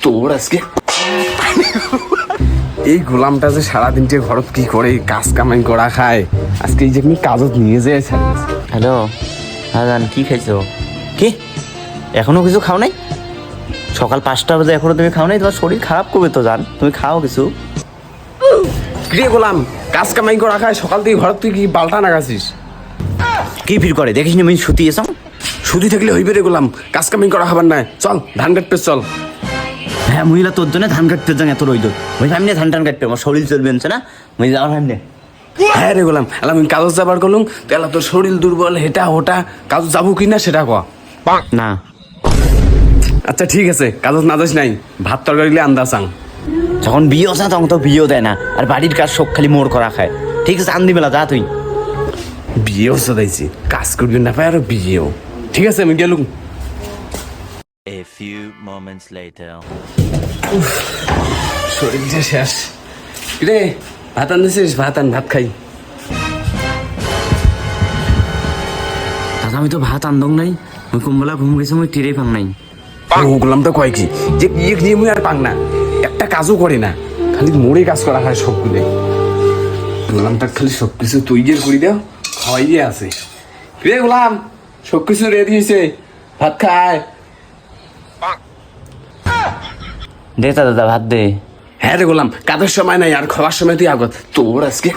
তোর আজকে এই গোলামটা যে সারাদিনটা ঘরত কি করে কাজ কামাই করা খায়, আজকে এই যে আমি কাজত নিয়ে যেয়ে ছাড়িয়েছি। হ্যালো হাজান, কি খাইছো? কি এখনো কিছু খাও নাই? সকাল 5টা বাজে এখনো তুমি খাও নাই? তোমার শরীর খারাপ করবে তো জান, তুমি খাও কিছু। কিরে গোলাম, কাজ কামাই করা খায় সকাল থেকে ঘর তুই কি বালটা নাগাছিস? কি ভিড় করে দেখিস নি? আমি শুতি এসম শুধু থাকলে হইবে রে গোলাম, কাজ কামাই করা খাবার নাই। চল ধান কাটতে চল। হ্যাঁ মহিলা তোর জন্য ধান কাটতে যান এত রইদ, ওই সামনে ধান টান কাটতে আমার শরীর চলবে না মহিলা যাওয়ার সামনে। হ্যাঁ রে গোলাম, আমি কাগজ যাবার করলুম তাহলে তোর শরীর দুর্বল, হেটা ওটা কাজ যাবো কিনা সেটা কয়া। না আচ্ছা ঠিক আছে, কাগজ না যাস নাই, ভাত তরকারি আন্দাজ আং। যখন বিয়ে আসা তখন তো বিয়েও দেয় না, আর বাড়ির কাজ সব খালি মোড় করা খায়। ঠিক আছে আন্দি বেলা যা তুই। বিয়েও সদাইছি, কাজ করবি না পাই আর বিয়েও। ঠিক আছে আমি গেলুম। A few moments later. শরীরটা শেষ রে। ভাত আনতেছিস? ভাত আন, ভাত খাই। দাদা আমি তো ভাত আনদং নাই, ওই কুম্বলা ঘুম গেছে, ওই তীরে পাং নাই। গোলামটা কয় কি যে বিয়ে নিয়ে মুই আর পাং না, একটা কাজও করে না, খালি মোড়ে কাজ করা হয় সবগুলো। গোলামটা খালি সবকিছু তৈরি করে দাও, খাওয়াই আছে। রে গোলাম, সবকিছু রেডি হয়েছে, ভাত খায়। দে তা দাদা ভাত দে। হ্যাঁ রে গোলাম, কাজের সময় নাই আর খাওয়ার সময় তুই আগত। তোর আজকে